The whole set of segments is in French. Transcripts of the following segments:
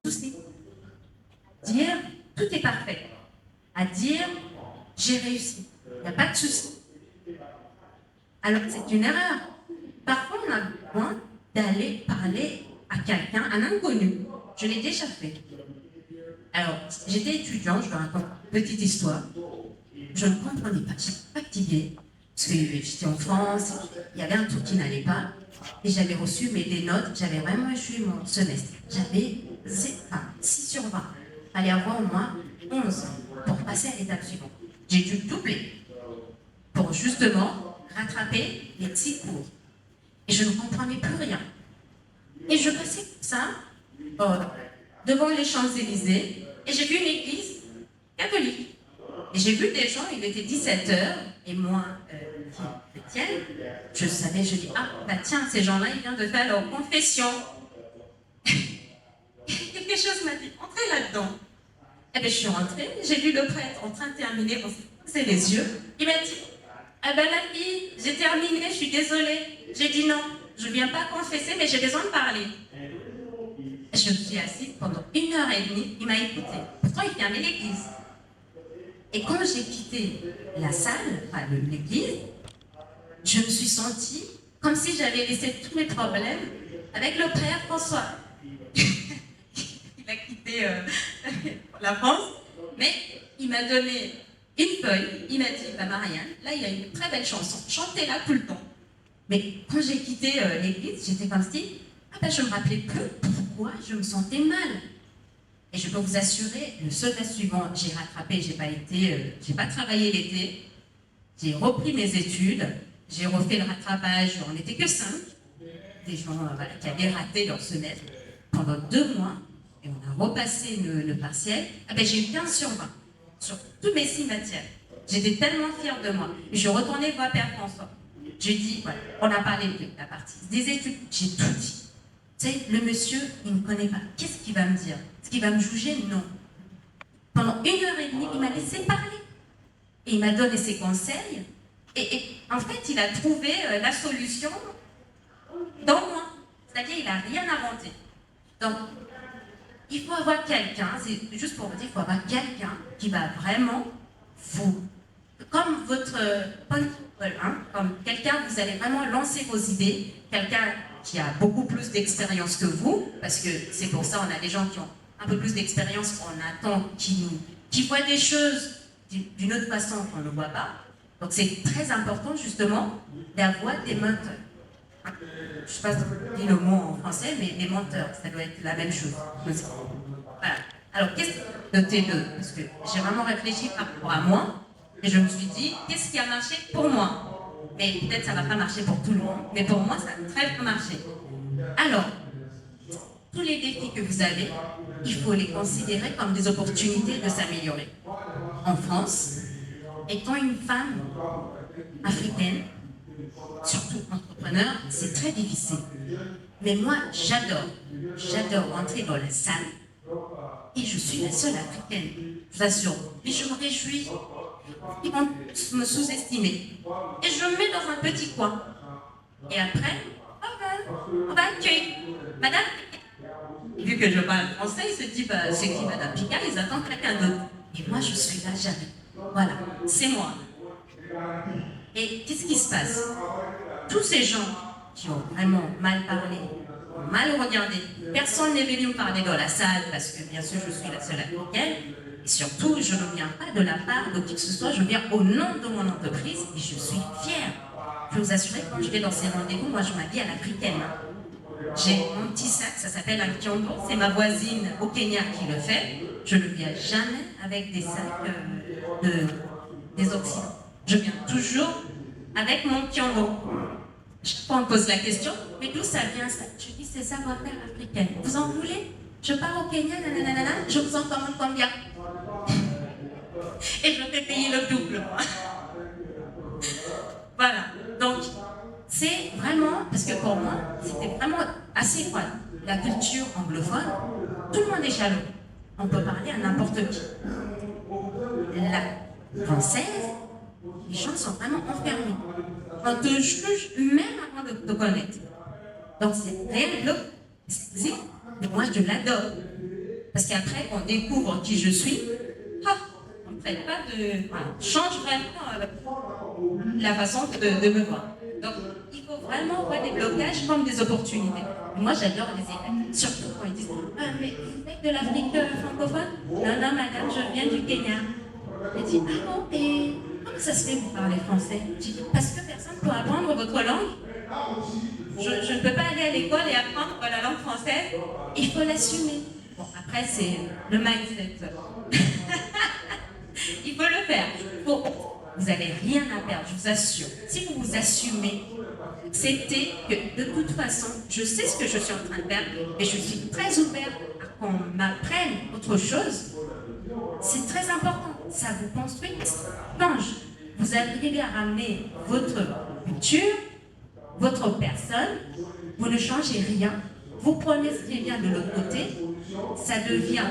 Souci. Dire tout est parfait. À dire j'ai réussi. Il n'y a pas de souci. Alors c'est une erreur. Parfois on a besoin d'aller parler à quelqu'un, un inconnu. Je l'ai déjà fait. Alors j'étais étudiante, je vous raconte une petite histoire. Je ne comprenais pas, j'étais fatiguée. Parce que j'étais en France, il y avait un truc qui n'allait pas. Et j'avais reçu des notes, j'avais vraiment échoué mon semestre. J'avais 6 sur 20. Il fallait avoir au moins 11 pour passer à l'étape suivante. J'ai dû doubler pour justement rattraper les petits cours. Et je ne comprenais plus rien. Et je passais comme ça, devant les Champs-Élysées, et j'ai vu une église catholique. Et j'ai vu des gens, il était 17h, et moi, chrétienne, je savais, je dis, ah, bah tiens, ces gens-là, ils viennent de faire leur confession. Quelque chose m'a dit, entrez là-dedans. Eh bien, je suis rentrée, j'ai vu le prêtre en train de terminer, on s'est posé les yeux. Il m'a dit, ah ben ma fille, j'ai terminé, je suis désolée. J'ai dit non, je ne viens pas confesser, mais j'ai besoin de parler. Je me suis assise pendant 1h30, il m'a écouté. Pourtant, il fermait l'église. Et quand j'ai quitté la salle, enfin l'église, je me suis sentie comme si j'avais laissé tous mes problèmes avec le père François. Il a quitté la France, mais il m'a donné une feuille, il m'a dit, bah Marianne, là il y a une très belle chanson, chantez-la tout le temps. Mais quand j'ai quitté l'église, j'étais comme si, je ne me rappelais plus pourquoi je me sentais mal. Et je peux vous assurer, le semestre suivant, j'ai rattrapé, j'ai pas travaillé l'été, j'ai repris mes études, j'ai refait le rattrapage, on n'était que 5, des gens qui avaient raté leur semestre pendant 2 mois, et on a repassé le partiel, j'ai eu 15 sur 20, sur toutes mes 6 matières. J'étais tellement fière de moi. Je suis retournée voir Père François. Je lui ai dit, voilà, on a parlé de la partie des études, j'ai tout dit. Tu sais, le monsieur, il ne me connaît pas. Qu'est-ce qu'il va me dire? Est-ce qu'il va me juger? Non. Pendant 1h30, il m'a laissé parler. Et il m'a donné ses conseils. Et en fait, il a trouvé la solution dans moi. C'est-à-dire, il n'a rien inventé. Donc, il faut avoir quelqu'un, c'est juste pour vous dire, il faut avoir quelqu'un qui va vraiment vous, comme votre comme quelqu'un, vous allez vraiment lancer vos idées, quelqu'un qui a beaucoup plus d'expérience que vous, parce que c'est pour ça on a des gens qui ont un peu plus d'expérience, on attend qui voient des choses d'une autre façon qu'on ne voit pas. Donc c'est très important justement d'avoir des menteurs. Je ne sais pas si on dit le mot en français, mais des menteurs, ça doit être la même chose. Voilà. Alors qu'est-ce que de T2? Parce que j'ai vraiment réfléchi par rapport à moi, et je me suis dit, qu'est-ce qui a marché pour moi? Mais peut-être ça ne va pas marcher pour tout le monde, mais pour moi, ça a très bien marché. Alors, tous les défis que vous avez, il faut les considérer comme des opportunités de s'améliorer. En France, étant une femme africaine, surtout entrepreneur, c'est très difficile. Mais moi, j'adore rentrer dans la salle, et je suis la seule africaine, je vous assure. Et je me réjouis. Ils vont me sous-estimer. Et je me mets dans un petit coin. Et après, on va accueillir Madame. Vu que je parle français, il se dit, c'est qui Madame Picard? Ils attendent quelqu'un d'autre. Et moi, je suis là, jamais. Voilà, c'est moi. Et qu'est-ce qui se passe? Tous ces gens qui ont vraiment mal parlé, mal regardé, personne n'est venu me parler dans la salle parce que bien sûr je suis la seule africaine. Et surtout, je ne viens pas de la part de qui que ce soit, je viens au nom de mon entreprise et je suis fière. Je peux vous assurer que quand je vais dans ces rendez-vous, moi je m'habille à l'africaine. J'ai mon petit sac, ça s'appelle un kiongo, c'est ma voisine au Kenya qui le fait. Je ne viens jamais avec des sacs des Occidentaux. Je viens toujours avec mon kiongo. Chaque fois on me pose la question, mais d'où ça vient ça? Je dis c'est savoir-faire africaine. Vous en voulez? Je pars au Kenya, nanana, je vous en commande combien? Et je fais payer le double, moi. Voilà, donc c'est vraiment, parce que pour moi, c'était vraiment assez froid. La culture anglophone, tout le monde est jaloux. On peut parler à n'importe qui. La française, les gens sont vraiment enfermés. On te juge même avant de te connaître. Donc, c'est rien de l'autre. Mais moi, je l'adore. Parce qu'après, on découvre qui je suis. Ah, on ne traite pas de... Voilà, change vraiment la façon de me voir. Donc, il faut vraiment voir des blocages comme des opportunités. Moi, j'adore les élèves, surtout quand ils disent « Ah, mais vous êtes de l'Afrique francophone ?» Non, non, madame, je viens du Kenya. Elle dit « Ah bon, et comment ça se fait que vous parlez français ?» Je dis « Parce que personne ne peut apprendre votre langue. Je ne peux pas aller à l'école et apprendre la langue française. Il faut l'assumer. » Bon, après, c'est le mindset. Il faut le faire. Vous n'avez rien à perdre, je vous assure. Si vous vous assumez, c'était que de toute façon, je sais ce que je suis en train de faire, mais je suis très ouverte à qu'on m'apprenne autre chose. C'est très important. Ça vous construit, ça change. Vous arrivez à ramener votre culture, votre personne, vous ne changez rien. Vous prenez ce qui vient de l'autre côté, ça devient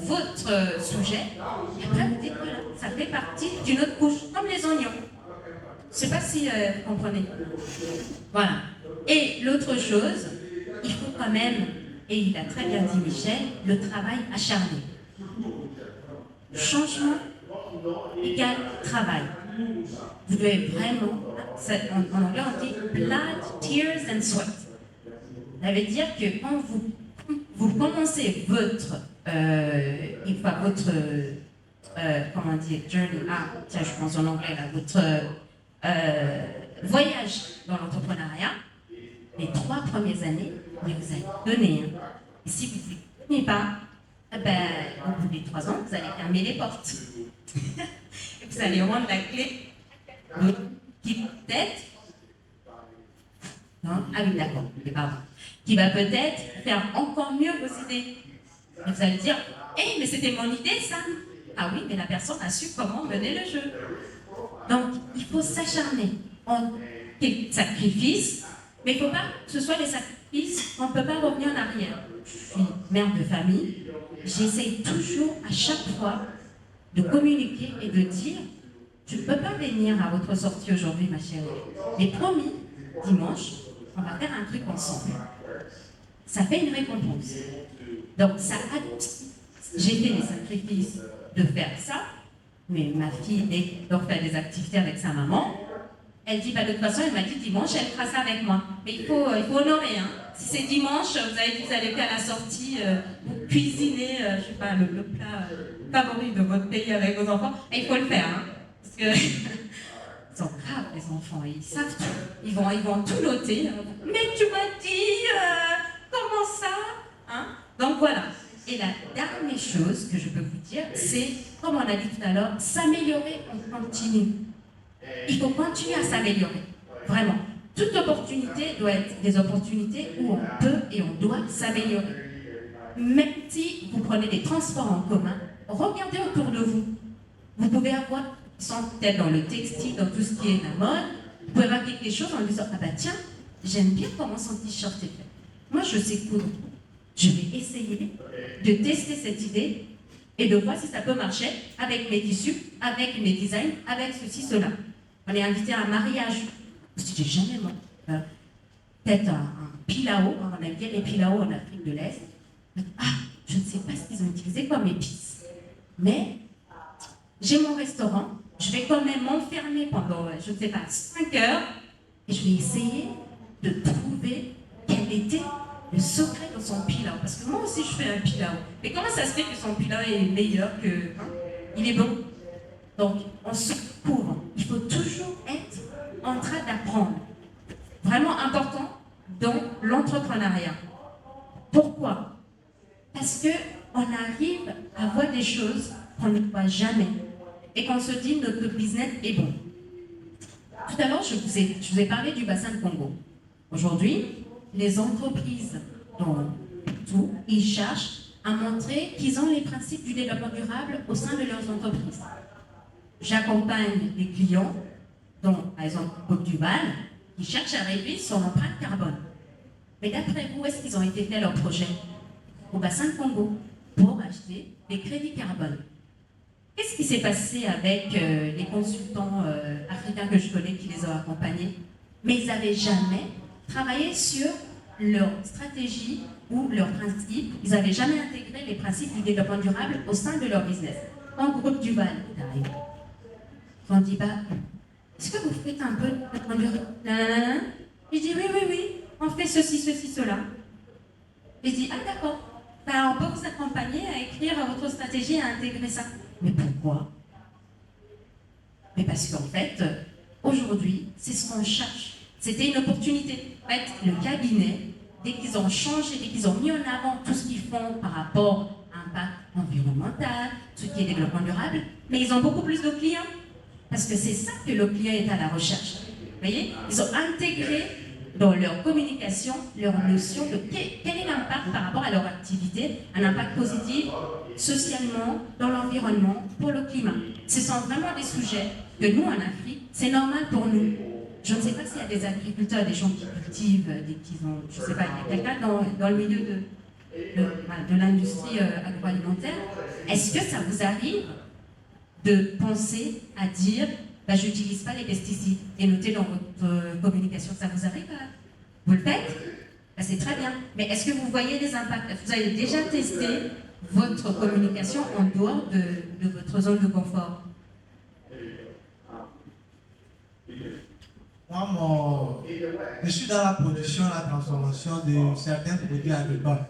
votre sujet, et après vous dites voilà, ça fait partie d'une autre couche, comme les oignons. Je ne sais pas si vous comprenez. Voilà. Et l'autre chose, il faut quand même, et il a très bien dit Michel, le travail acharné. Changement égale travail. Vous devez vraiment, en anglais on dit blood, tears and sweat. Ça veut dire que quand vous commencez votre comment dire, journey, tiens, je pense en anglais là, votre voyage dans l'entrepreneuriat, les 3 premières années, mais vous allez donner. Et si vous ne donnez pas, au bout des 3 ans, vous allez fermer les portes. Et vous allez rendre la clé qui peut-être. Non? Ah oui, d'accord, pardon. Qui va peut-être faire encore mieux vos idées. Et vous allez dire, mais c'était mon idée ça. Ah oui, mais la personne a su comment mener le jeu. Donc, il faut s'acharner en sacrifices, mais il ne faut pas que ce soit les sacrifices, on ne peut pas revenir en arrière. Je suis mère de famille, j'essaye toujours à chaque fois de communiquer et de dire, je ne peux pas venir à votre sortie aujourd'hui, ma chérie. Mais promis, dimanche, on va faire un truc ensemble. Ça fait une récompense. Donc, j'ai fait les sacrifices de faire ça, mais ma fille, dès qu'elle doit faire des activités avec sa maman, elle dit, de toute façon, elle m'a dit dimanche, elle fera ça avec moi. Mais il faut honorer. Hein. Si c'est dimanche, vous allez faire la sortie, vous cuisinez, je ne sais pas, le plat favori de votre pays avec vos enfants, et il faut le faire. Hein, parce que ils sont graves, les enfants, ils savent tout. Ils vont tout noter. Mais tu m'as dit, comment ça hein. Donc voilà. Et la dernière chose que je peux vous dire, c'est, comme on a dit tout à l'heure, s'améliorer, on continue. Il faut continuer à s'améliorer. Vraiment. Toute opportunité doit être des opportunités où on peut et on doit s'améliorer. Même si vous prenez des transports en commun, regardez autour de vous. Vous pouvez avoir, sans peut-être dans le textile, dans tout ce qui est la mode, vous pouvez avoir quelque chose en disant, tiens, j'aime bien comment son t-shirt est fait. Moi, je sais coudre. Je vais essayer de tester cette idée et de voir si ça peut marcher avec mes tissus, avec mes designs, avec ceci, cela. On est invité à un mariage. Je dis, j'ai jamais moi. Peut-être un pilao, on aime bien les pilaos en Afrique de l'Est. Je ne sais pas ce qu'ils ont utilisé comme épices. Mais j'ai mon restaurant, je vais quand même m'enfermer pendant, je ne sais pas, 5 heures et je vais essayer de trouver quel était le secret de son pilao. Parce que moi aussi, je fais un pilao. Mais comment ça se fait que son pilao est meilleur que... il est bon. Donc, on se couvre. Il faut toujours être en train d'apprendre. Vraiment important dans l'entrepreneuriat. Pourquoi? Parce qu'on arrive à voir des choses qu'on ne voit jamais. Et qu'on se dit, notre business est bon. Tout à l'heure, je vous ai parlé du bassin de Congo. Aujourd'hui, les entreprises, dans tout, ils cherchent à montrer qu'ils ont les principes du développement durable au sein de leurs entreprises. J'accompagne des clients, dont par exemple Côte d'Ivoire, qui cherchent à réduire son empreinte carbone. Mais d'après vous, où est-ce qu'ils ont été faits leurs projets? Au bassin de Congo, pour acheter des crédits carbone. Qu'est-ce qui s'est passé avec les consultants africains que je connais qui les ont accompagnés? mais ils n'avaient jamais travaillé sur leur stratégie ou leurs principes. Ils n'avaient jamais intégré les principes du développement durable au sein de leur business. Quand Groupe Duval est arrivé, ils ont dit, bah, est-ce que vous faites un peu de développement durable? Nanana. Je dis, oui, on fait ceci, cela. Je dis, ah d'accord, bah, on peut vous accompagner à écrire votre stratégie et à intégrer ça. Mais pourquoi? Mais parce qu'en fait, aujourd'hui, c'est ce qu'on cherche. C'était une opportunité. En fait, le cabinet, dès qu'ils ont changé, dès qu'ils ont mis en avant tout ce qu'ils font par rapport à l'impact environnemental, tout ce qui est développement durable, mais ils ont beaucoup plus de clients. Parce que c'est ça que le client est à la recherche. Vous voyez? Ils ont intégré dans leur communication leur notion de quel est l'impact par rapport à leur activité, un impact positif socialement, dans l'environnement, pour le climat. Ce sont vraiment des sujets que nous, en Afrique, c'est normal pour nous. Je ne sais pas s'il y a des agriculteurs, des gens qui cultivent, je ne sais pas, il y a quelqu'un dans le milieu de l'industrie agroalimentaire. Est-ce que ça vous arrive de penser à dire bah, je n'utilise pas les pesticides et noter dans votre communication, ça vous arrive? Vous le faites? Bah, c'est très bien. Mais est-ce que vous voyez des impacts? Vous avez déjà testé votre communication en dehors de votre zone de confort? Moi, je suis dans la production et la transformation de certains produits agricoles.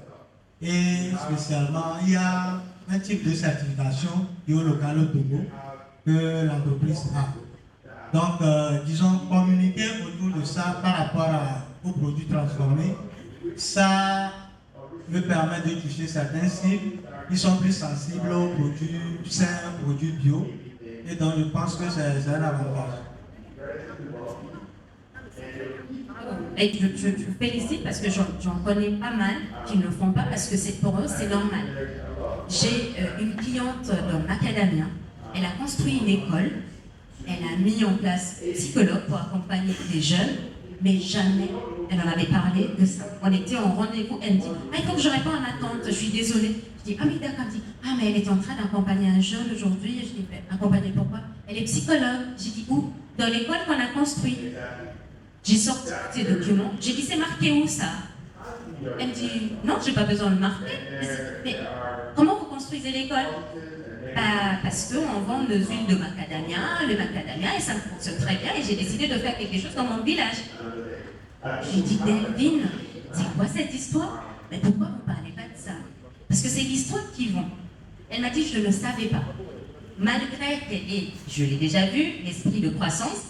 Et spécialement, il y a un type de certification local au Togo que l'entreprise a. Donc, disons, communiquer autour de ça par rapport aux produits transformés, ça me permet de toucher certains cibles qui sont plus sensibles aux produits sains, aux produits bio. Et donc, je pense que c'est un avantage. Et je vous félicite parce que j'en connais pas mal qui ne le font pas parce que pour eux, c'est normal. J'ai une cliente dans Macadamia, elle a construit une école, elle a mis en place un psychologue pour accompagner des jeunes, mais jamais elle en avait parlé de ça. On était en rendez-vous, elle me dit « Ah, il faut que je réponde à ma tante, je suis désolée. » Je dis « Ah oui, d'accord. » Elle me dit « Ah, mais elle est en train d'accompagner un jeune aujourd'hui. » Je dis « Accompagner pourquoi? » Elle est psychologue. J'ai dit « Où? » Dans l'école qu'on a construite. J'ai sorti ces documents. J'ai dit « C'est marqué où ça? » Elle me dit « Non, j'ai pas besoin de le marquer. » Mais comment vous construisez l'école? Parce qu'on vend nos huiles de macadamia, le macadamia, et ça me fonctionne très bien, et j'ai décidé de faire quelque chose dans mon village. J'ai dit, Delvin, c'est quoi cette histoire? Mais pourquoi vous ne parlez pas de ça? Parce que c'est l'histoire qui vend. Elle m'a dit, je ne savais pas. Malgré qu'elle ait, je l'ai déjà vu, l'esprit de croissance,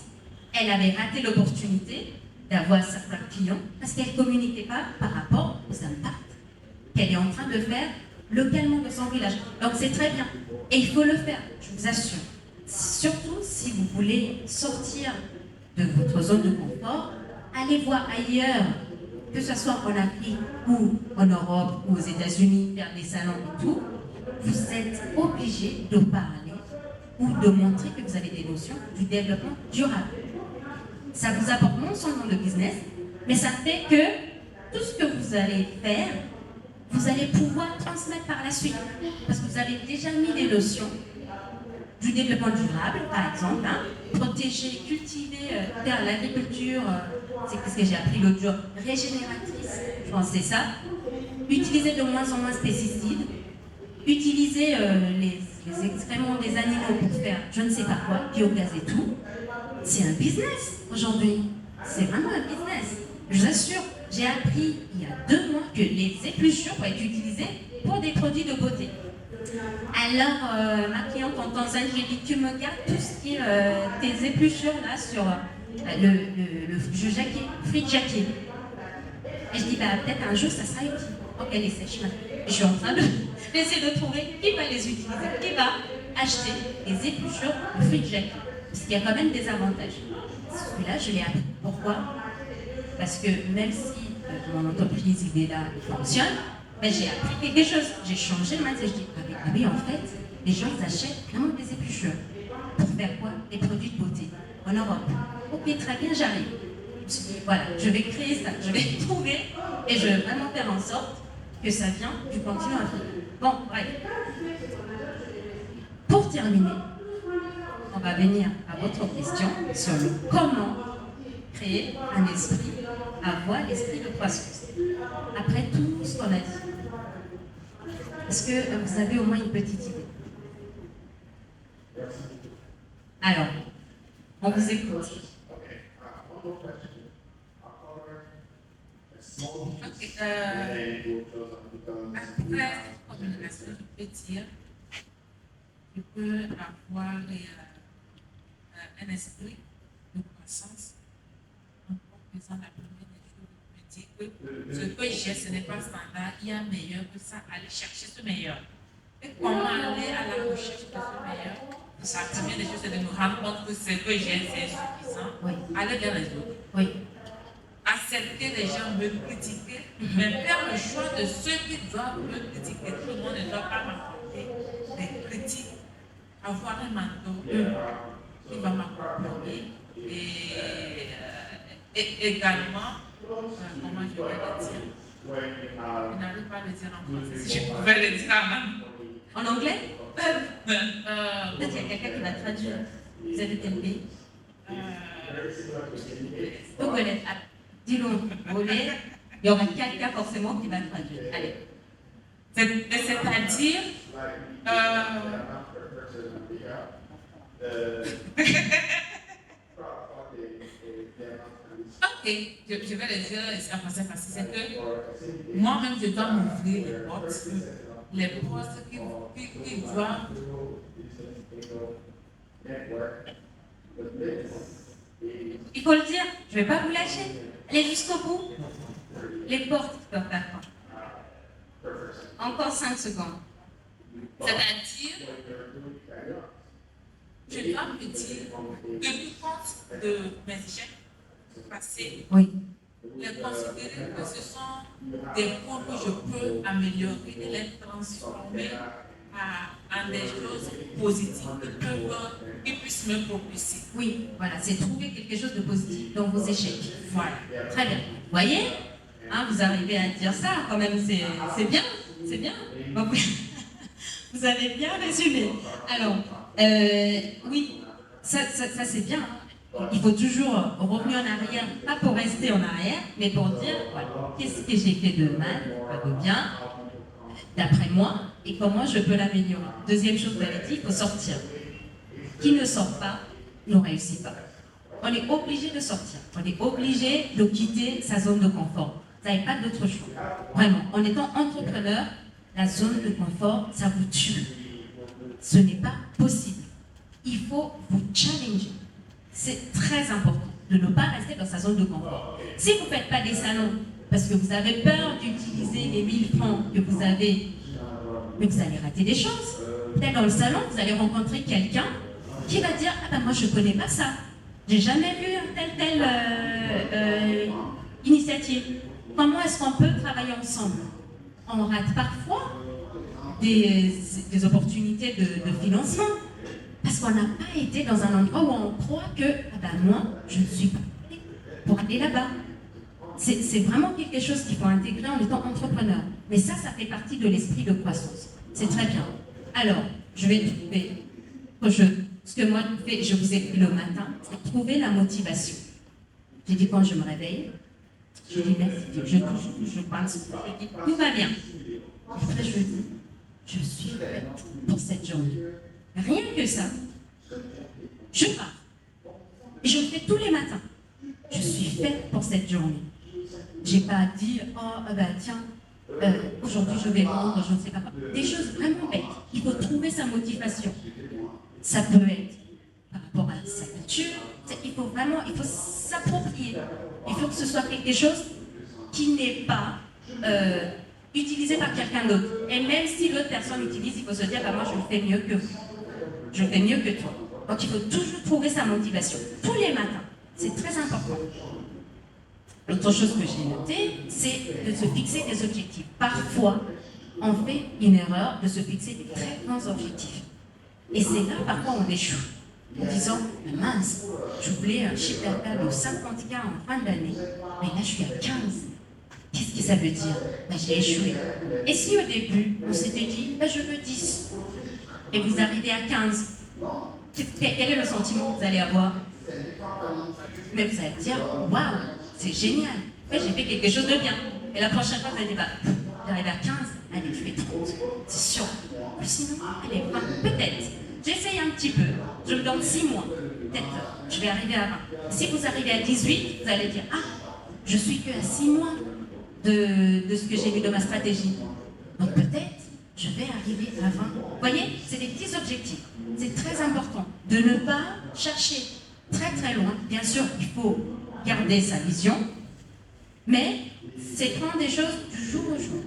elle avait raté l'opportunité d'avoir certains clients parce qu'elle ne communiquait pas par rapport aux impacts qu'elle est en train de faire localement de son village. Donc c'est très bien. Et il faut le faire, je vous assure. Surtout si vous voulez sortir de votre zone de confort, allez voir ailleurs, que ce soit en Afrique ou en Europe ou aux États-Unis, faire des salons et tout. Vous êtes obligé de parler ou de montrer que vous avez des notions du développement durable. Ça vous apporte non seulement le business, mais ça fait que tout ce que vous allez faire, vous allez pouvoir transmettre par la suite. Parce que vous avez déjà mis des notions du développement durable, par exemple, protéger, cultiver, faire l'agriculture, c'est ce que j'ai appris l'autre jour, régénératrice, je pense que c'est ça. Utiliser de moins en moins de pesticides, utiliser les excréments des animaux pour faire je ne sais pas quoi, biogaz et tout. C'est un business aujourd'hui. C'est vraiment un business. Je vous assure, j'ai appris il y a 2 mois que les épluchures vont être utilisées pour des produits de beauté. Alors, ma cliente en Tanzanie, j'ai dit, tu me gardes tout ce qui est tes épluchures là sur le fruit jacké. Et je dis, bah, peut-être un jour ça sera utile. Ok, les sèches. Je suis en train d'essayer de trouver qui va les utiliser, qui va acheter les épluchures de fruit jacké. Parce qu'il y a quand même des avantages. Celui-là, je l'ai appris. Pourquoi? Parce que même si mon entreprise IDELA fonctionne, ben, j'ai appris quelque chose. J'ai changé le mindset. Je dis, ah oui, en fait, les gens ils achètent vraiment des épluchures. Pour faire quoi? Des produits de beauté. En Europe. Ok, très bien, j'arrive. Je me suis dit, voilà, je vais créer ça, je vais trouver et je vais vraiment faire en sorte que ça vient du continent africain. Bon, bref. Pour terminer, on va venir à votre question sur le comment créer un esprit, avoir l'esprit de croissance. Après tout ce qu'on a dit, est-ce que vous avez au moins une petite idée? Alors, on vous écoute. Après communication, je peux dire, je peux avoir un esprit de croissance. En faisant la première des choses, je peux dire que ce que j'ai, ce n'est pas standard, il y a meilleur que ça, aller chercher ce meilleur. Et comment aller à la recherche de ce meilleur? La première des choses, c'est de nous rendre compte que ce que j'ai, c'est insuffisant. Oui. Aller vers les autres. Oui. Accepter les gens me critiquer, mais faire le choix de ceux qui doivent me critiquer. Tout le monde ne doit pas m'apporter des critiques. Avoir un mentor qui va m'accompagner et également, comment je vais le dire? Je n'arrive pas à le dire en français. Si je pouvais le dire en anglais? Peut-être qu'il y a quelqu'un qui va traduire. Vous êtes de quel pays? Dis-le, il y aura quelqu'un forcément qui va traduire. Allez. C'est-à-dire, ok, je vais le dire en français parce que c'est que moi-même je dois m'ouvrir les portes qui doivent. Il faut le dire, je ne vais pas vous lâcher. Allez jusqu'au bout. Les portes doivent faire quoi? Encore 5 secondes. C'est-à-dire, je dois me dire que du compte de mes échecs passés, oui, les considérer que ce sont des points que je peux améliorer et les transformer en des choses positives qui puissent me propulser. Oui, voilà, c'est trouver quelque chose de positif dans vos échecs. Voilà, très bien. Vous voyez, hein, vous arrivez à dire ça, quand même, c'est bien, c'est bien. Donc, vous avez bien résumé. Alors, oui, ça c'est bien. Il faut toujours revenir en arrière, pas pour rester en arrière, mais pour dire, voilà, qu'est-ce que j'ai fait de mal, pas de bien, d'après moi, et comment je peux l'améliorer. Deuxième chose, vous avez dit, il faut sortir. Qui ne sort pas ne réussit pas. On est obligé de sortir. On est obligé de quitter sa zone de confort. Vous n'avez pas d'autre choix. Vraiment, en étant entrepreneur, la zone de confort, ça vous tue. Ce n'est pas possible. Il faut vous challenger. C'est très important de ne pas rester dans sa zone de confort. Si vous ne faites pas des salons, parce que vous avez peur d'utiliser les 1000 francs que vous avez, mais vous allez rater des choses. Peut-être dans le salon, vous allez rencontrer quelqu'un qui va dire « Ah ben moi je ne connais pas ça. J'ai jamais vu telle initiative. Comment est-ce qu'on peut travailler ensemble ?» On rate parfois des opportunités de financement parce qu'on n'a pas été dans un endroit où on croit que ah ben moi je ne suis pas prêt pour aller là-bas. C'est vraiment quelque chose qu'il faut intégrer en étant entrepreneur. Mais ça fait partie de l'esprit de croissance. C'est très bien. Alors, je vais trouver ce que moi je vous ai dit le matin, c'est trouver la motivation. J'ai dit quand je me réveille, je dis merci Dieu, je pense, je dis tout va bien. Après je dis, je suis faite pour cette journée. Rien que ça, je pars. Et je le fais tous les matins. Je suis faite pour cette journée. J'ai pas dit, oh bah tiens, aujourd'hui je vais rendre, je ne sais pas quoi. Des choses vraiment bêtes. Il faut trouver sa motivation. Ça peut être par rapport à sa culture. Il faut s'approprier. Il faut que ce soit quelque chose qui n'est pas utilisé par quelqu'un d'autre. Et même si l'autre personne l'utilise, il faut se dire, bah, moi je le fais mieux que vous. Je le fais mieux que toi. Donc il faut toujours trouver sa motivation. Tous les matins. C'est très important. L'autre chose que j'ai notée, c'est de se fixer des objectifs. Parfois, on fait une erreur de se fixer des très grands objectifs. Et c'est là, parfois, on échoue. En disant, mince, je voulais un chiffre d'affaires de 50K en fin d'année, mais là, je suis à 15. Qu'est-ce que ça veut dire? Ben, j'ai échoué. Et si au début, on s'était dit, ben, je veux 10, et vous arrivez à 15, quel est le sentiment que vous allez avoir? Mais vous allez dire, waouh, c'est génial. En fait, j'ai fait quelque chose de bien. Et la prochaine fois, vous allez dire, bah, j'arrive à 15, allez, je fais 30. C'est sûr. Mais sinon, allez, 20, peut-être. J'essaye un petit peu. Je me donne 6 mois. Peut-être, je vais arriver à 20. Si vous arrivez à 18, vous allez dire, ah, je suis que à 6 mois de ce que j'ai vu de ma stratégie. Donc peut-être, je vais arriver à 20. Vous voyez, c'est des petits objectifs. C'est très important de ne pas chercher très très loin. Bien sûr, il faut garder sa vision, mais c'est prendre des choses du jour au jour.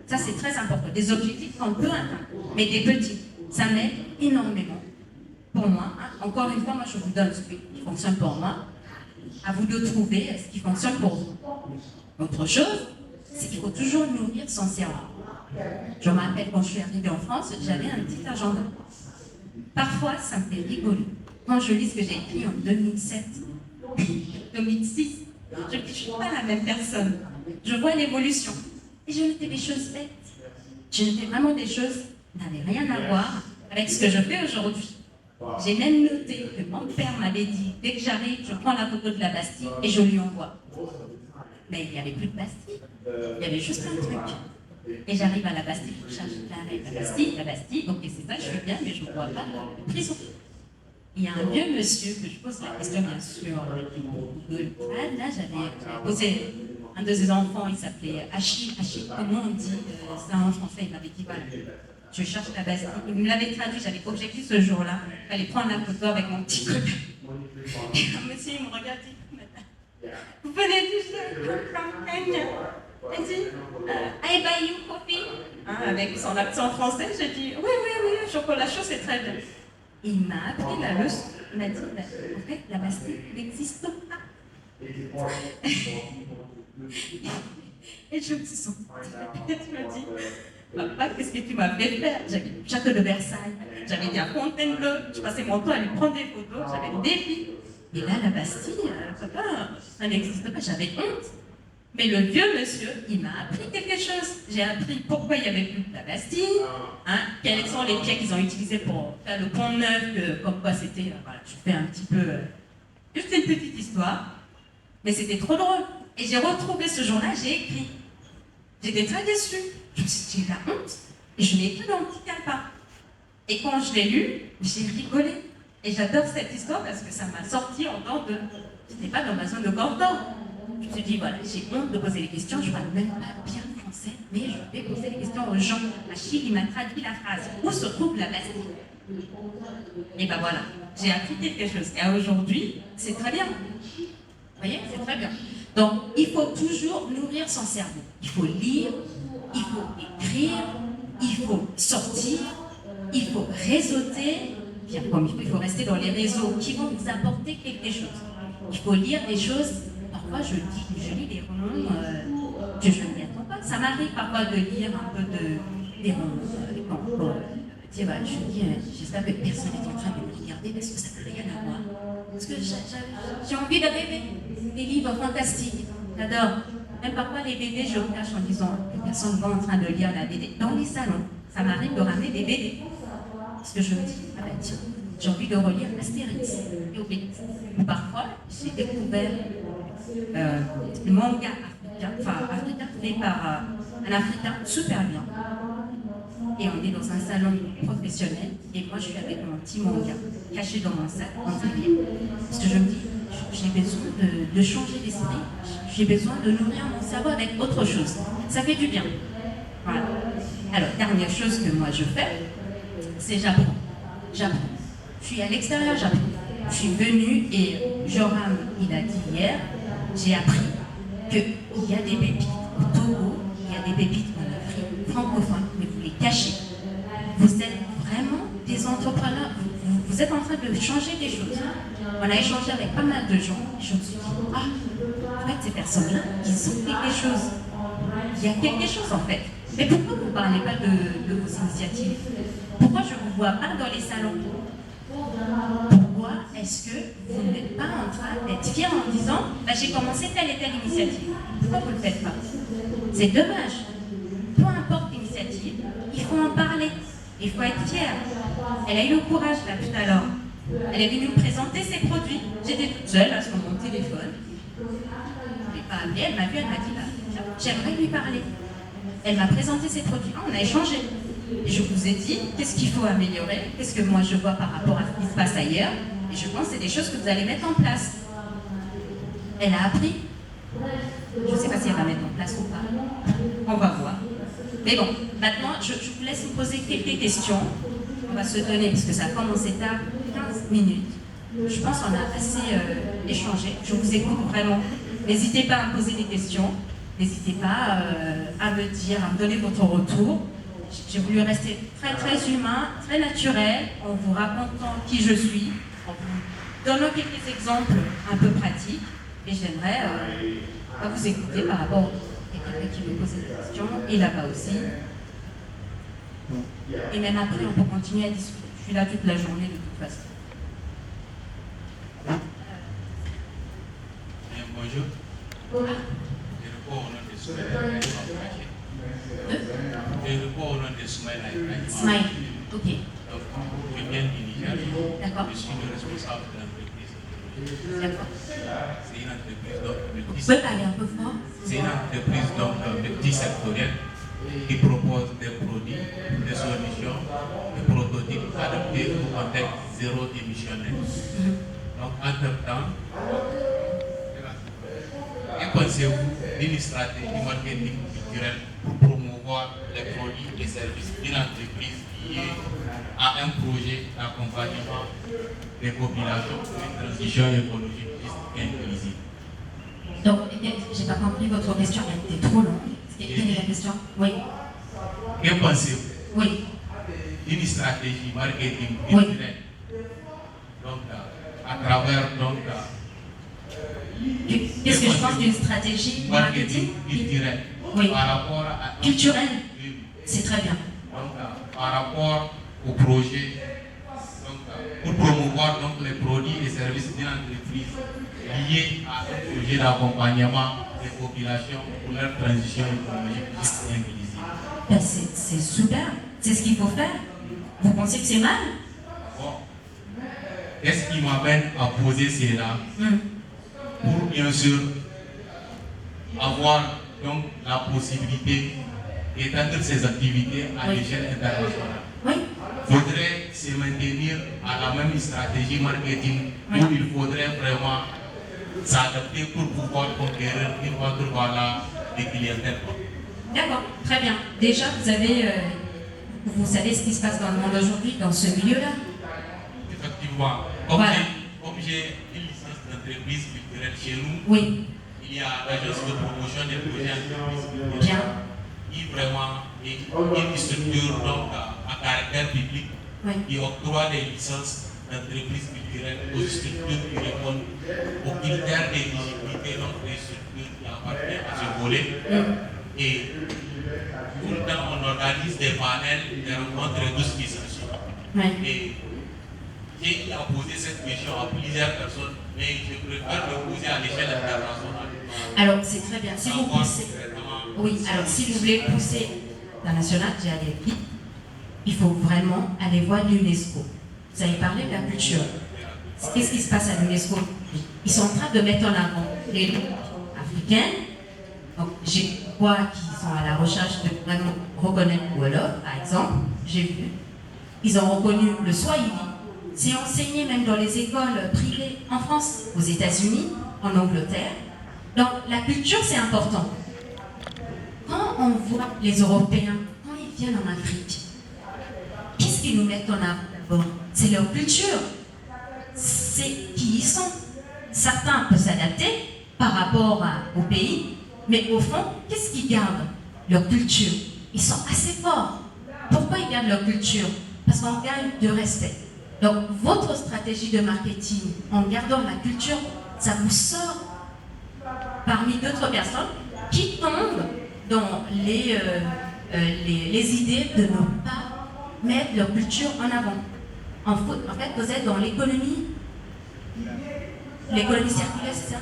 Ça, c'est très important. Des objectifs qu'on peut atteindre, mais des petits. Ça m'aide énormément pour moi. Encore une fois, moi, je vous donne ce qui fonctionne pour moi. À vous de trouver ce qui fonctionne pour vous. Autre chose, c'est qu'il faut toujours nourrir son cerveau. Je me rappelle quand je suis arrivée en France, j'avais un petit agenda. Parfois, ça me fait rigoler. Quand je lis ce que j'ai écrit en 2007, 2006, je ne suis pas la même personne. Je vois l'évolution. Et je notais des choses bêtes. Je notais vraiment des choses qui n'avaient rien à voir avec ce que je fais aujourd'hui. J'ai même noté que mon père m'avait dit, dès que j'arrive, je prends la photo de la Bastille et je lui envoie. Mais il n'y avait plus de Bastille. Il y avait juste un truc. Et j'arrive à la Bastille pour chercher la Bastille, ok c'est ça, je suis bien, mais je ne vois pas de prison. Il y a un vieux monsieur que je pose la question, bien sûr, là j'avais posé un de ses enfants, il s'appelait Achille, comment on dit ça en français, il m'avait dit voilà, je cherche la Bastille. Il me l'avait traduit, j'avais objectif ce jour-là, il fallait prendre la photo avec mon petit copain. Et un monsieur il me regarde, il dit, vous venez du campagne. Elle dit, I buy you coffee. Avec son accent français, j'ai dit, oui, chocolat chaud, c'est très bien. Et il m'a appris la leçon. Il m'a dit, en fait, la Bastille n'existe pas. Et je me suis sentie bête, je me dis, papa, qu'est-ce que tu m'as fait faire? J'avais le château de Versailles, j'avais été à Fontainebleau, je passais mon temps à lui prendre des photos, j'avais le défi. Et là, la Bastille, papa, ça n'existe pas, j'avais honte. Mais le vieux monsieur, il m'a appris quelque chose. J'ai appris pourquoi il n'y avait plus de la Bastille, quels sont les pierres qu'ils ont utilisées pour faire le pont neuf, comme quoi c'était, voilà, je fais un petit peu, juste une petite histoire, mais c'était trop drôle. Et j'ai retrouvé ce jour-là, j'ai écrit. J'étais très déçue. Je me suis dit, la honte. Et je l'ai écrit dans le petit calepin. Et quand je l'ai lu, j'ai rigolé. Et j'adore cette histoire parce que ça m'a sorti en temps de... Je n'étais pas dans ma zone de confort. Je me suis dit, voilà, j'ai honte de poser des questions, je ne parle même pas bien français, mais je vais poser des questions aux gens. Achille, il m'a traduit la phrase. Où se trouve la Bastille? Et ben voilà, j'ai appris quelque chose. Et aujourd'hui, c'est très bien. Vous voyez, c'est très bien. Donc, il faut toujours nourrir son cerveau. Il faut lire, il faut écrire, il faut sortir, il faut réseauter. Bien comme il faut rester dans les réseaux qui vont vous apporter quelque chose. Il faut lire des choses. Parfois, je lis des romans que je ne m'y attends pas. Ça m'arrive parfois de lire un peu des romans. Je me dis, j'espère que personne n'est en train de me regarder parce que ça n'a rien à voir. Parce que j'ai envie de rêver. Des livres fantastiques. J'adore. Même parfois, les BD, je me cache en disant que personne ne va en train de lire la BD. Dans les salons, ça m'arrive de ramener des BD. Parce que je me dis, ah ben tiens, j'ai envie de relire Astérix et Obélix. Ou parfois, j'ai découvert le manga africain fait par un Africain super bien. Et on est dans un salon professionnel, et moi je suis avec mon petit manga caché dans mon sac, en tablier. Parce que je me dis, j'ai besoin de changer d'esprit, j'ai besoin de nourrir mon cerveau avec autre chose. Ça fait du bien. Voilà. Alors, dernière chose que moi je fais, c'est j'apprends. Je suis à l'extérieur, j'apprends. Je suis venue et Joram, il a dit hier, j'ai appris qu'il y a des pépites au Togo, il y a des pépites en Afrique francophone, mais vous les cachez. Vous êtes vraiment des entrepreneurs, vous êtes en train de changer des choses. On a échangé avec pas mal de gens et je me suis dit, en fait, ces personnes-là, ils ont quelque chose. Il y a quelque chose en fait. Mais pourquoi vous ne parlez pas de vos initiatives? Pourquoi je ne vous vois pas dans les salons? Pourquoi est-ce que vous n'êtes pas en train d'être fiers en disant j'ai commencé telle et telle initiative? Pourquoi vous ne le faites pas? C'est dommage. Peu importe l'initiative, il faut en parler. Il faut être fier. Elle a eu le courage là tout à l'heure Elle est venue me présenter ses produits. J'étais toute seule là, sur mon téléphone. Je ne l'ai pas appelée, elle m'a vu, elle m'a dit bah, j'aimerais lui parler. Elle m'a présenté ses produits. On a échangé. Et je vous ai dit qu'est-ce qu'il faut améliorer, qu'est-ce que moi je vois par rapport à ce qui se passe ailleurs. Et je pense que c'est des choses que vous allez mettre en place. Elle a appris. Je ne sais pas si elle va mettre en place ou pas. On va voir. Mais bon, maintenant, je vous laisse me poser quelques questions. On va se donner, parce que ça a commencé tard, 15 minutes. Je pense qu'on a assez échangé. Je vous écoute vraiment. N'hésitez pas à me poser des questions. N'hésitez pas à me dire, à me donner votre retour. J'ai voulu rester très très humain, très naturel, en vous racontant qui je suis, en vous donnant quelques exemples un peu pratiques. Et j'aimerais vous écouter par rapport à quelqu'un qui me pose des questions, et là-bas aussi. Et même après, on peut continuer à discuter. Je suis là toute la journée de toute façon. Bonjour. Ah. Je réponds au nom de Soumaïla. Je réponds au nom de Soumaïla. Smile, ok. Donc, je viens du Niger. D'accord. Je suis le responsable de l'entreprise. D'accord. C'est une entreprise donc Vous pouvez parler un peu fort? C'est une entreprise donc multisectorielle qui propose des produits, des solutions, des prototypes adaptés au contexte zéro émissionnel. Donc, entre-temps, que pensez-vous d'une stratégie marketing culturelle pour promouvoir les produits et services d'une entreprise liée à un projet d'accompagnement des populations pour une transition écologique juste et inclusive? Donc, j'ai pas compris votre question, elle était trop longue. Quelle est la question? Oui. Que pensez-vous Oui. d'une stratégie marketing culturelle donc, à travers donc, qu'est-ce que je pense d'une stratégie marketing culturelle oui. Par rapport à culturelle? C'est très bien. Donc, par rapport au projet, donc, pour promouvoir donc, les produits et services d'une entreprise liés à un projet d'accompagnement des populations pour leur transition écologique et inclusive. Ben c'est super, c'est ce qu'il faut faire. Vous pensez que c'est mal? Bon. Qu'est-ce qui m'amène à poser cela? Pour bien sûr avoir donc la possibilité d'étendre ces activités à l'échelle internationale. Oui. Il faudrait se maintenir à la même stratégie marketing où il faudrait vraiment s'adapter pour pouvoir conquérir une autre voilà des clientèles. D'accord, très bien. Déjà, vous savez ce qui se passe dans le monde aujourd'hui, dans ce milieu-là? Effectivement. Comme j'ai une licence d'entreprise culturelle chez nous, oui. Il y a l'agence de promotion des projets entreprises bien. Qui vraiment est une structure donc, à caractère public qui octroie des licences d'entreprise culturelle aux structures qui répondent aux critères d'éligibilité donc des structures qui appartiennent à ce volet. Et tout le temps on organise des panels, des rencontres et tout ce qui s'ensuit. Et j'ai posé cette question à plusieurs personnes, mais je préfère le poser à l'échelle internationale. Alors c'est très bien. Si vous poussez, oui, alors si vous voulez pousser l'international, j'ai allé vite, il faut vraiment aller voir l'UNESCO. Vous avez parlé de la culture. Qu'est-ce qui se passe à l'UNESCO? Ils sont en train de mettre en avant les langues africaines. Donc, je vois qu'ils sont à la recherche de vraiment reconnaître le Wolof, par exemple. J'ai vu. Ils ont reconnu le Swahili. C'est enseigné même dans les écoles privées en France, aux États-Unis, en Angleterre. Donc la culture, c'est important. Quand on voit les Européens, quand ils viennent en Afrique, qu'est-ce qu'ils nous mettent en avant d'abord? C'est leur culture. C'est qui ils sont. Certains peuvent s'adapter par rapport au pays, mais au fond, qu'est-ce qu'ils gardent? Leur culture. Ils sont assez forts. Pourquoi ils gardent leur culture? Parce qu'on gagne de respect. Donc, votre stratégie de marketing, en gardant la culture, ça vous sort parmi d'autres personnes qui tombent dans les idées de ne pas mettre leur culture en avant. En fait, vous êtes dans l'économie circulaire, c'est ça?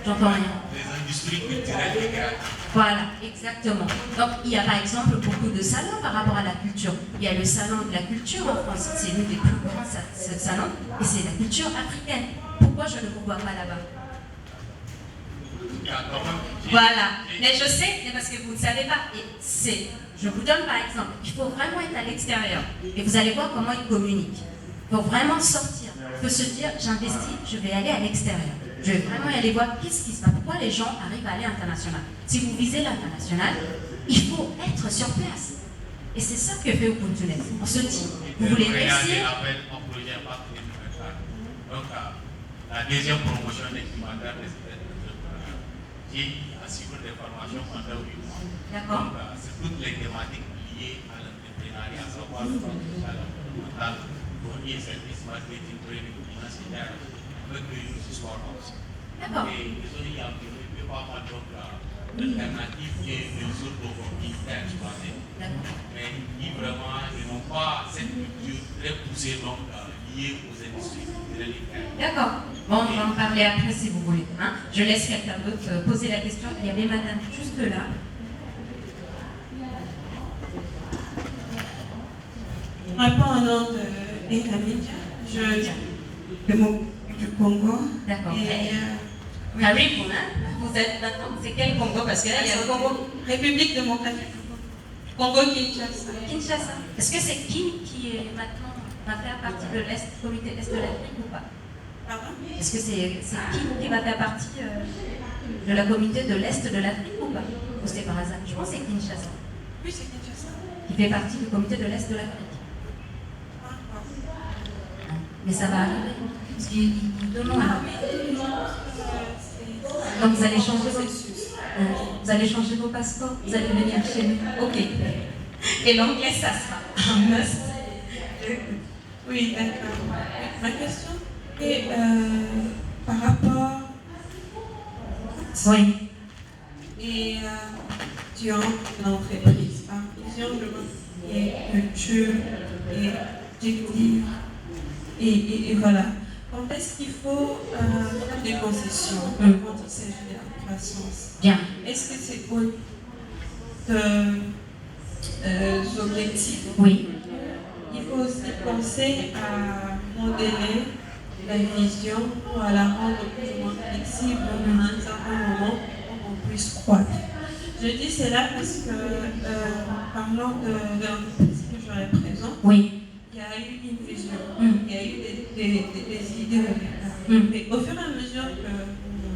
J'entends rien. Les industries culturelles et créatives. Voilà, exactement. Donc, il y a par exemple beaucoup de salons par rapport à la culture. Il y a le salon de la culture en France, c'est l'un des plus grands salons, et c'est la culture africaine. Pourquoi je ne vous vois pas là-bas? Voilà, mais je sais, c'est parce que vous ne savez pas. Et je vous donne par exemple, il faut vraiment être à l'extérieur, et vous allez voir comment ils communiquent. Il faut vraiment sortir. Il faut se dire, j'investis, je vais aller à l'extérieur. Je vais vraiment y aller voir qu'est-ce qui se passe. Pourquoi les gens arrivent à aller international? Si vous visez l'international, il faut être sur place. Et c'est ça que fait Ubuntu Net. On se dit, vous voulez réussir. Donc, la deuxième promotion documentaire qui assure des formations pendant 8 mois. D'accord. Donc, c'est toutes les thématiques liées à l'entrepreneuriat, à savoir le mental, fournir service, marketing, training, financier, avec le use force. D'accord. Et il y a pas mal d'alternatives et de sources d'opportunités à exploiter. Mais qui vraiment n'ont pas cette culture très poussée, donc liée aux industries culturelles. D'accord. Bon, on va en parler après si vous voulez. Hein? Je laisse quelqu'un d'autre poser la question. Il y avait madame juste là. Je réponds au nom d'Etamid, du Congo. D'accord. Oui. Arrive, hein? Vous êtes maintenant, c'est quel Congo? Parce que là, il y a le Congo. République démocratique du Congo. Kinshasa. Kinshasa. Est-ce que c'est qui est maintenant va faire partie de l'Est, comité Est de l'Afrique ou pas? Pardon? Est-ce que c'est qui va faire partie de la communauté de l'Est de l'Afrique ou pas? Ou c'est par hasard? Je pense que c'est Kinshasa. Oui, c'est Kinshasa. Qui fait partie du comité de l'Est de l'Afrique. Mais ça va arriver. Parce qu'ils demandent. Donc vous allez changer vos passeports, vous allez venir chez nous. Ok. Et l'anglais, ça sera un must. Oui, d'accord. Ma question est par rapport Oui. et durant l'entreprise, par vision et culture et objectif et voilà. Quand est-ce qu'il faut faire des concessions quand il s'agit de la croissance? Bien. Est-ce que c'est pour objectifs? Oui. Il faut aussi penser à modeler la vision ou à la rendre plus ou moins flexible à un certain moment pour qu'on puisse croître. Je dis cela parce que, parlant de l'entreprise que je représente, Oui. il y a eu une vision, il y a eu des idées au départ. Mais au fur et à mesure que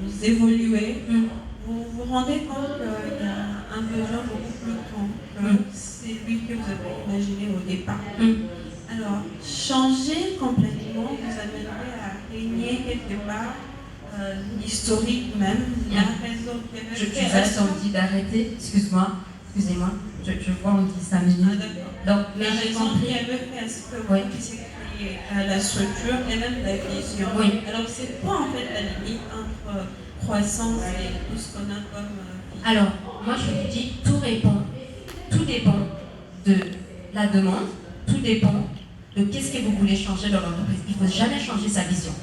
vous évoluez, vous vous rendez compte qu'il y a un besoin beaucoup plus grand que celui que vous avez imaginé au départ. Alors, changer complètement vous amènerait à régner quelque part l'historique même, la raison qui avait Je vous dit d'arrêter, excusez-moi, je vois on dit 5 minutes. Donc, mais j'ai compris. Qui avait fait à ce que vous puissiez créer la structure et même la vision. Oui. Alors, c'est quoi en fait la limite entre croissance et tout ce qu'on a comme Alors, moi je vous dis, tout dépend de la demande, tout dépend de qu'est-ce que vous voulez changer dans l'entreprise. Il ne faut jamais changer sa vision.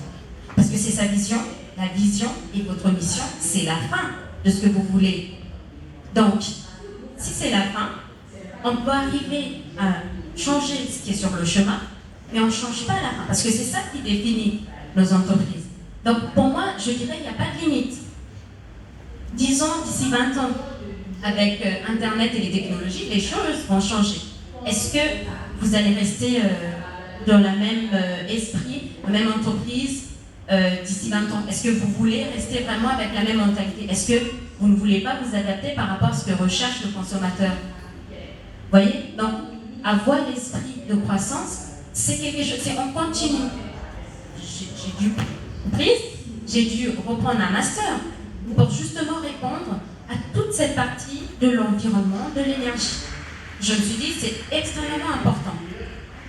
Parce que c'est sa vision, la vision et votre mission, c'est la fin de ce que vous voulez. Donc, si c'est la fin, on peut arriver à changer ce qui est sur le chemin, mais on ne change pas la fin, parce que c'est ça qui définit nos entreprises. Donc, pour moi, je dirais qu'il n'y a pas de limite. Disons, d'ici 20 ans, avec Internet et les technologies, les choses vont changer. Est-ce que vous allez rester dans le même esprit, la même entreprise d'ici 20 ans? Est-ce que vous voulez rester vraiment avec la même mentalité? Est-ce que vous ne voulez pas vous adapter par rapport à ce que recherche le consommateur? Vous voyez? Donc, avoir l'esprit de croissance, c'est quelque chose, c'est on continue. J'ai dû reprendre un master pour justement répondre à toute cette partie de l'environnement, de l'énergie. Je me suis dit, c'est extrêmement important.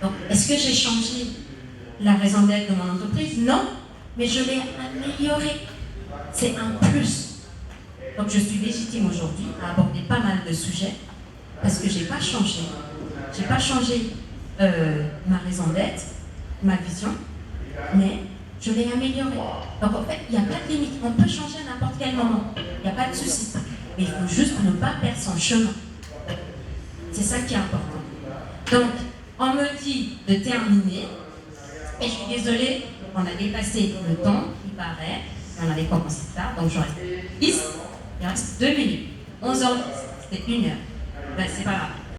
Donc, est-ce que j'ai changé la raison d'être de mon entreprise? Non, mais je l'ai améliorée. C'est un plus. Donc, je suis légitime aujourd'hui à aborder pas mal de sujets parce que je n'ai pas changé. Je n'ai pas changé ma raison d'être, ma vision, mais je l'ai améliorée. Donc, en fait, il n'y a pas de limite. On peut changer à n'importe quel moment. Il n'y a pas de souci. Mais il faut juste ne pas perdre son chemin. C'est ça qui est important. Donc, on me dit de terminer. Et je suis désolée, on a dépassé le temps, il paraît. On avait commencé tard, donc j'en reste 10. Il reste 2 minutes. 11h10, c'était 1 heure. Ben, c'est pas grave.